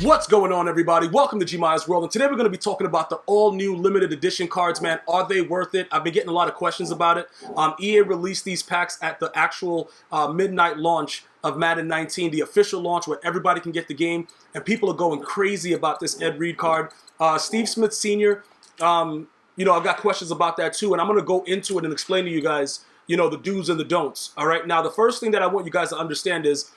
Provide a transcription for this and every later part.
What's going on, everybody? Welcome to GmiasWorld, and today we're going to be talking about the all-new limited edition cards, man. Are they worth it? I've been getting a lot of questions about it. EA released these packs at the actual midnight launch of Madden 19, the official launch where everybody can get the game, and people are going crazy about this Ed Reed card. Steve Smith Sr., I've got questions about that too, and I'm going to go into it and explain to you guys, the do's and the don'ts. All right, now the first thing that I want you guys to understand is,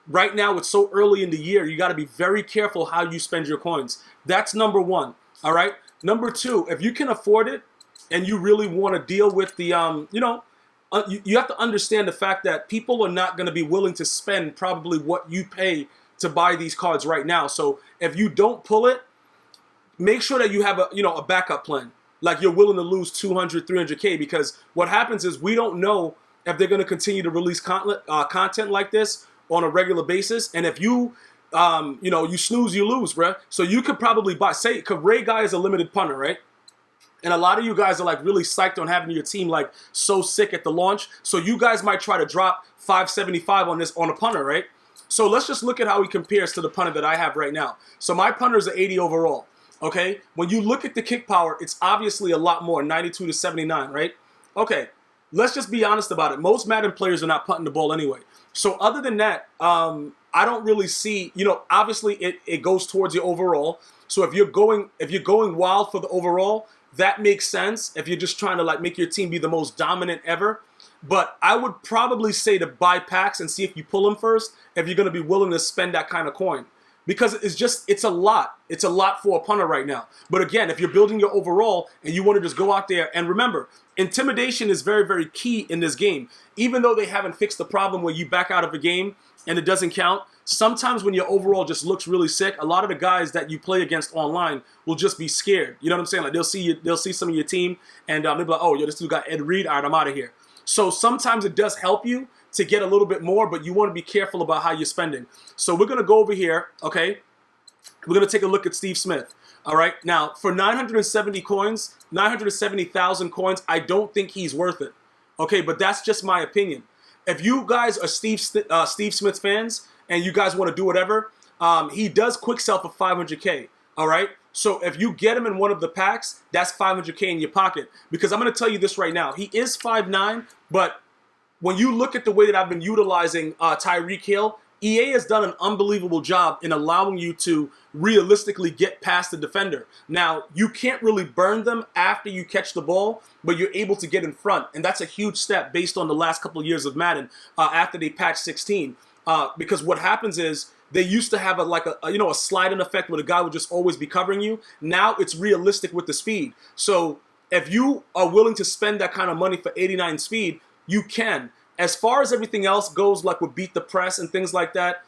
right now, it's so early in the year, you got to be very careful how you spend your coins. That's number one, all right? Number two, if you can afford it and you really want to deal with the, you have to understand the fact that people are not going to be willing to spend probably what you pay to buy these cards right now. So if you don't pull it, make sure that you have a backup plan. Like you're willing to lose 200, 300K, because what happens is we don't know if they're going to continue to release content like this on a regular basis. And if you, you snooze, you lose, bruh. So you could probably buy, say, because Ray Guy is a limited punter, right? And a lot of you guys are like really psyched on having your team like so sick at the launch. So you guys might try to drop 575 on this on a punter, right? So let's just look at how he compares to the punter that I have right now. So my punter is an 80 overall, okay? When you look at the kick power, it's obviously a lot more, 92 to 79, right? Okay, let's just be honest about it. Most Madden players are not punting the ball anyway. So other than that, I don't really see, obviously it goes towards your overall. So if you're going wild for the overall, that makes sense if you're just trying to like make your team be the most dominant ever. But I would probably say to buy packs and see if you pull them first, if you're going to be willing to spend that kind of coin. Because it's a lot. It's a lot for a punter right now. But again, if you're building your overall and you want to just go out there, and remember, intimidation is very, very key in this game. Even though they haven't fixed the problem where you back out of a game and it doesn't count, sometimes when your overall just looks really sick, a lot of the guys that you play against online will just be scared. You know what I'm saying? Like they'll see some of your team and they'll be like, oh, yo, this dude got Ed Reed. All right, I'm out of here. So sometimes it does help you to get a little bit more, but you want to be careful about how you're spending. So we're going to go over here, okay? We're going to take a look at Steve Smith, all right? Now, for 970 coins, 970,000 coins, I don't think he's worth it, okay? But that's just my opinion. If you guys are Steve Smith fans and you guys want to do whatever, he does quick sell for 500K, all right? So if you get him in one of the packs, that's 500K in your pocket. Because I'm going to tell you this right now. He is 5'9", but when you look at the way that I've been utilizing Tyreek Hill, EA has done an unbelievable job in allowing you to realistically get past the defender. Now, you can't really burn them after you catch the ball, but you're able to get in front. And that's a huge step based on the last couple of years of Madden after they patched 16. Because what happens is they used to have a sliding effect where the guy would just always be covering you. Now it's realistic with the speed. So if you are willing to spend that kind of money for 89 speed, you can. As far as everything else goes, like with beat the press and things like that,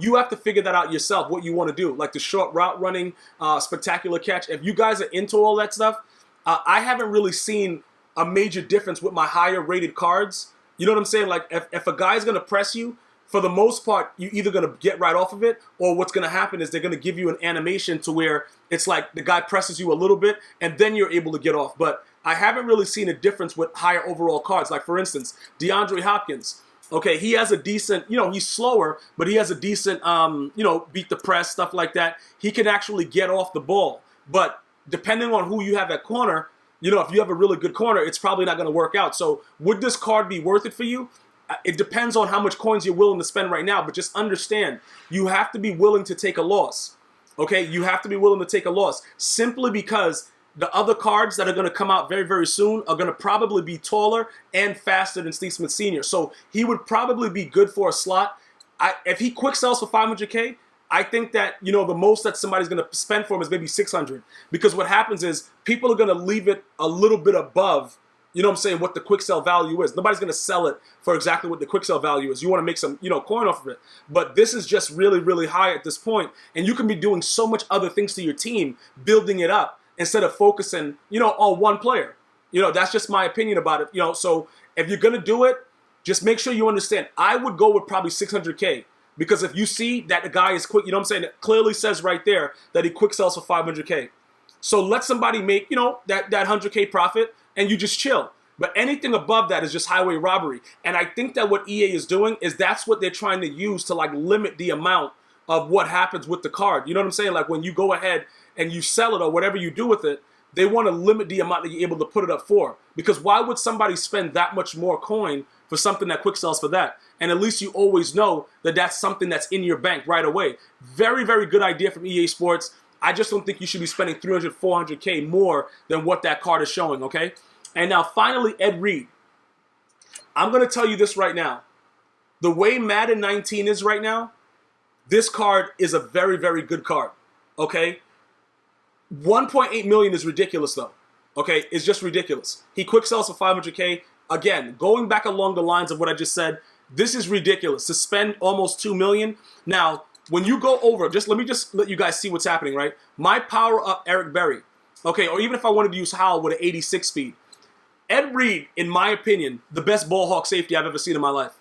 you have to figure that out yourself, what you want to do. Like the short route running, spectacular catch. If you guys are into all that stuff, I haven't really seen a major difference with my higher rated cards. You know what I'm saying? Like if a guy's going to press you, for the most part, you're either going to get right off of it, or what's going to happen is they're going to give you an animation to where it's like the guy presses you a little bit, and then you're able to get off. But I haven't really seen a difference with higher overall cards. Like, for instance, DeAndre Hopkins. Okay, he has a decent, he's slower, but he has a decent, beat the press, stuff like that. He can actually get off the ball. But depending on who you have at corner, if you have a really good corner, it's probably not going to work out. So would this card be worth it for you? It depends on how much coins you're willing to spend right now, but just understand, you have to be willing to take a loss, okay? You have to be willing to take a loss simply because the other cards that are going to come out very, very soon are going to probably be taller and faster than Steve Smith Sr. So he would probably be good for a slot. If he quick sells for 500K, I think that, the most that somebody's going to spend for him is maybe 600, because what happens is people are going to leave it a little bit above, what the quick sell value is. Nobody's going to sell it for exactly what the quick sell value is. You want to make some, coin off of it. But this is just really, really high at this point. And you can be doing so much other things to your team, building it up, instead of focusing, on one player. That's just my opinion about it. So if you're going to do it, just make sure you understand. I would go with probably 600K. Because if you see that the guy is quick, it clearly says right there that he quick sells for 500K. So let somebody make, that 100K profit, and you just chill. But anything above that is just highway robbery. And I think that what EA is doing is that's what they're trying to use to like limit the amount of what happens with the card. You know what I'm saying? Like when you go ahead and you sell it or whatever you do with it, they want to limit the amount that you're able to put it up for. Because why would somebody spend that much more coin for something that quick sells for that? And at least you always know that that's something that's in your bank right away. Very, very good idea from EA Sports. I just don't think you should be spending 300, 400K more than what that card is showing, okay? And now finally, Ed Reed. I'm going to tell you this right now. The way Madden 19 is right now, this card is a very, very good card, okay? 1.8 million is ridiculous though, okay? It's just ridiculous. He quick sells for 500K. Again, going back along the lines of what I just said, this is ridiculous to spend almost 2 million. Now, when you go over, let me let you guys see what's happening, right? My power up Eric Berry, okay, or even if I wanted to use Howell with an 86 speed. Ed Reed, in my opinion, the best ball hawk safety I've ever seen in my life.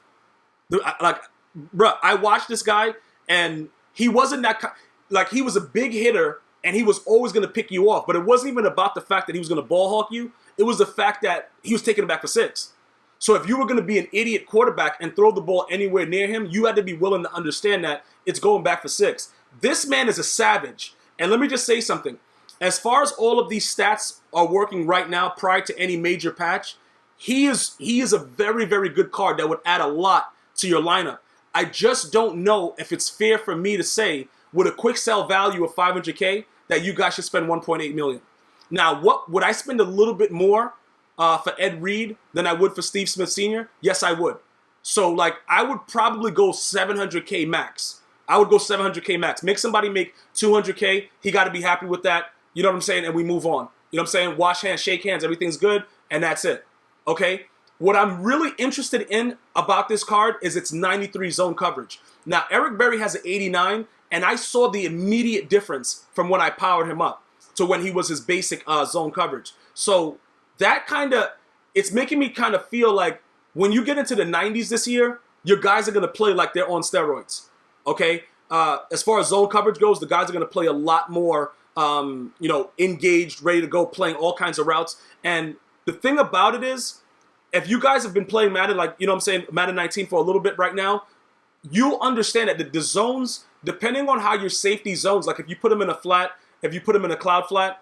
Bruh, I watched this guy, and he wasn't that, like, he was a big hitter, and he was always going to pick you off, but it wasn't even about the fact that he was going to ball hawk you. It was the fact that he was taking it back for 6. So if you were going to be an idiot quarterback and throw the ball anywhere near him, you had to be willing to understand that it's going back for 6. This man is a savage. And let me just say something. As far as all of these stats are working right now prior to any major patch, he is a very, very good card that would add a lot to your lineup. I just don't know if it's fair for me to say with a quick sell value of 500K that you guys should spend 1.8 million. Now, what would I spend a little bit more for Ed Reed than I would for Steve Smith Sr.? Yes, I would. So, like, I would probably go 700K max. I would go 700K max. Make somebody make 200K. He got to be happy with that. You know what I'm saying? And we move on. You know what I'm saying? Wash hands, shake hands, everything's good, and that's it. Okay? What I'm really interested in about this card is its 93 zone coverage. Now, Eric Berry has an 89, and I saw the immediate difference from when I powered him up to when he was his basic zone coverage. So that it's making me kind of feel like when you get into the 90s this year, your guys are going to play like they're on steroids, okay? As far as zone coverage goes, the guys are going to play a lot more, engaged, ready to go, playing all kinds of routes. And the thing about it is, if you guys have been playing Madden, like, you know what I'm saying, Madden 19 for a little bit right now, you'll understand that the zones, depending on how your safety zones, like if you put them in a flat, if you put them in a cloud flat,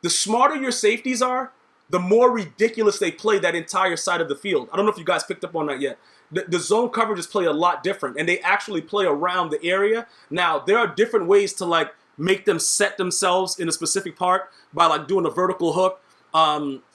the smarter your safeties are, the more ridiculous they play that entire side of the field. I don't know if you guys picked up on that yet. The zone coverages play a lot different, and they actually play around the area. Now, there are different ways to, like, make them set themselves in a specific part by, like, doing a vertical hook.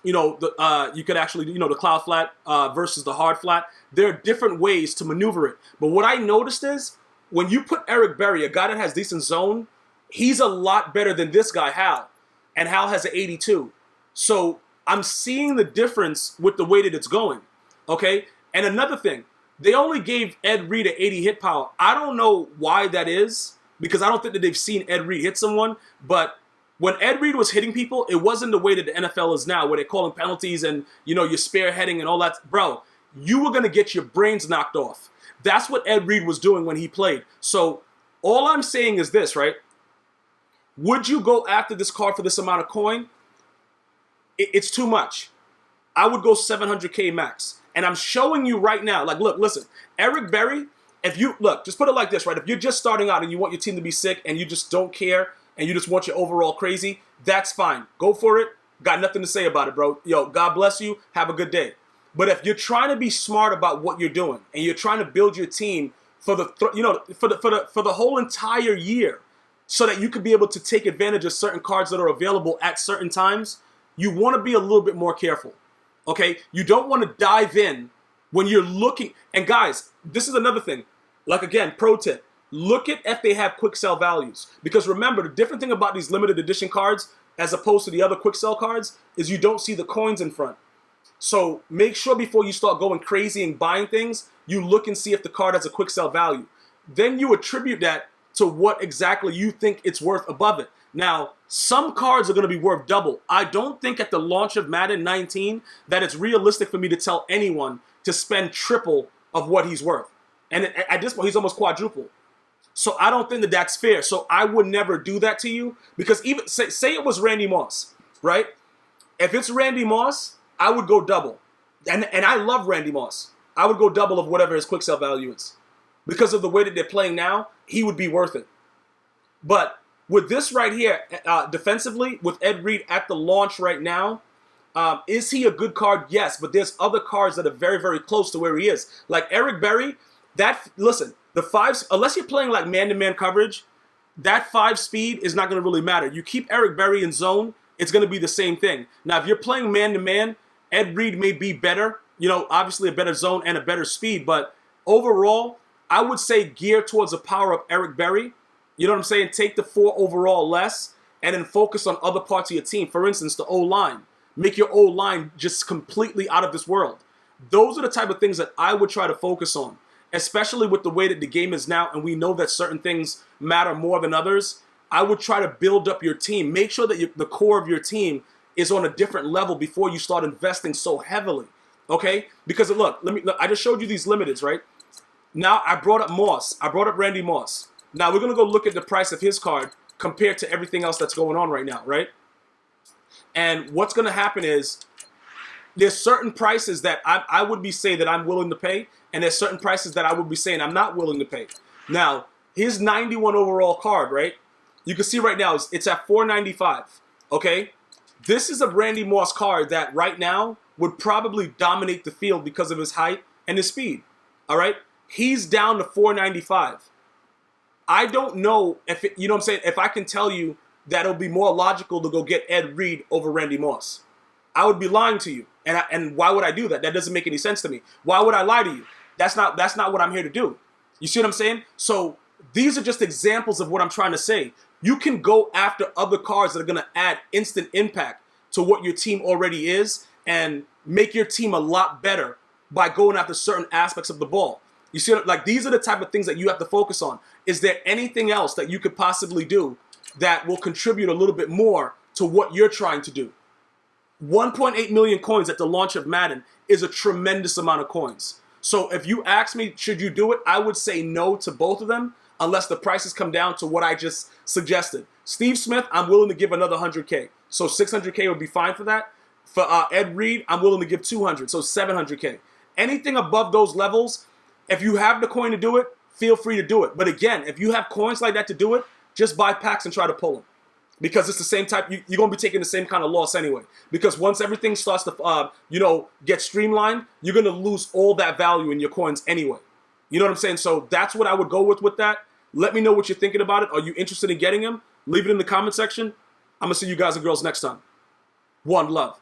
You could actually, the cloud flat versus the hard flat. There are different ways to maneuver it. But what I noticed is when you put Eric Berry, a guy that has decent zone, he's a lot better than this guy, Hal. And Hal has an 82. So I'm seeing the difference with the way that it's going. Okay? And another thing, they only gave Ed Reed an 80 hit power. I don't know why that is, because I don't think that they've seen Ed Reed hit someone. But when Ed Reed was hitting people, it wasn't the way that the NFL is now, where they're calling penalties and, you're spearheading and all that. Bro, you were going to get your brains knocked off. That's what Ed Reed was doing when he played. So all I'm saying is this, right? Would you go after this card for this amount of coin? It's too much. I would go 700K max. And I'm showing you right now, like, look, listen, Eric Berry, just put it like this, right? If you're just starting out and you want your team to be sick and you just don't care and you just want your overall crazy, that's fine. Go for it. Got nothing to say about it, bro. Yo, God bless you. Have a good day. But if you're trying to be smart about what you're doing and you're trying to build your team for the whole entire year so that you could be able to take advantage of certain cards that are available at certain times, you want to be a little bit more careful. Okay? You don't want to dive in when you're looking. And guys, this is another thing. Like, again, pro tip. Look at if they have quick sell values. Because remember, the different thing about these limited edition cards as opposed to the other quick sell cards is you don't see the coins in front. So make sure before you start going crazy and buying things, you look and see if the card has a quick sell value. Then you attribute that to what exactly you think it's worth above it. Now, some cards are going to be worth double. I don't think at the launch of Madden 19 that it's realistic for me to tell anyone to spend triple of what he's worth. And at this point, he's almost quadruple. So I don't think that that's fair. So I would never do that to you, because even say it was Randy Moss, right? If it's Randy Moss, I would go double. And I love Randy Moss. I would go double of whatever his quick sell value is. Because of the way that they're playing now, he would be worth it. But with this right here, defensively, with Ed Reed at the launch right now, is he a good card? Yes, but there's other cards that are very, very close to where he is. Like Eric Berry, listen, the 5, unless you're playing like man-to-man coverage, that 5 speed is not going to really matter. You keep Eric Berry in zone, it's going to be the same thing. Now, if you're playing man-to-man, Ed Reed may be better, obviously a better zone and a better speed, but overall, I would say gear towards the power of Eric Berry. You know what I'm saying? Take the 4 overall less and then focus on other parts of your team. For instance, the O-line. Make your O-line just completely out of this world. Those are the type of things that I would try to focus on, especially with the way that the game is now, and we know that certain things matter more than others. I would try to build up your team. Make sure that the core of your team is on a different level before you start investing so heavily, okay? Because look, I just showed you these limiteds, right? Now I brought up Moss. I brought up Randy Moss. Now we're going to go look at the price of his card compared to everything else that's going on right now, right? And what's going to happen is there's certain prices that I would be saying that I'm willing to pay, and there's certain prices that I would be saying I'm not willing to pay. Now, his 91 overall card, right? You can see right now it's at $495, okay? This is a Randy Moss card that right now would probably dominate the field because of his height and his speed, all right? He's down to $495. I don't know if you know what I'm saying, if I can tell you that it'll be more logical to go get Ed Reed over Randy Moss. I would be lying to you. And why would I do that? That doesn't make any sense to me. Why would I lie to you? That's not what I'm here to do. You see what I'm saying? So these are just examples of what I'm trying to say. You can go after other cards that are going to add instant impact to what your team already is and make your team a lot better by going after certain aspects of the ball. You see, like these are the type of things that you have to focus on. Is there anything else that you could possibly do that will contribute a little bit more to what you're trying to do? 1.8 million coins at the launch of Madden is a tremendous amount of coins. So if you ask me, should you do it? I would say no to both of them unless the prices come down to what I just suggested. Steve Smith, I'm willing to give another 100K. So 600K would be fine for that. For Ed Reed, I'm willing to give 200, so 700K. Anything above those levels, if you have the coin to do it, feel free to do it. But again, if you have coins like that to do it, just buy packs and try to pull them. Because it's the same type, you're going to be taking the same kind of loss anyway. Because once everything starts to, get streamlined, you're going to lose all that value in your coins anyway. You know what I'm saying? So that's what I would go with that. Let me know what you're thinking about it. Are you interested in getting them? Leave it in the comment section. I'm going to see you guys and girls next time. One love.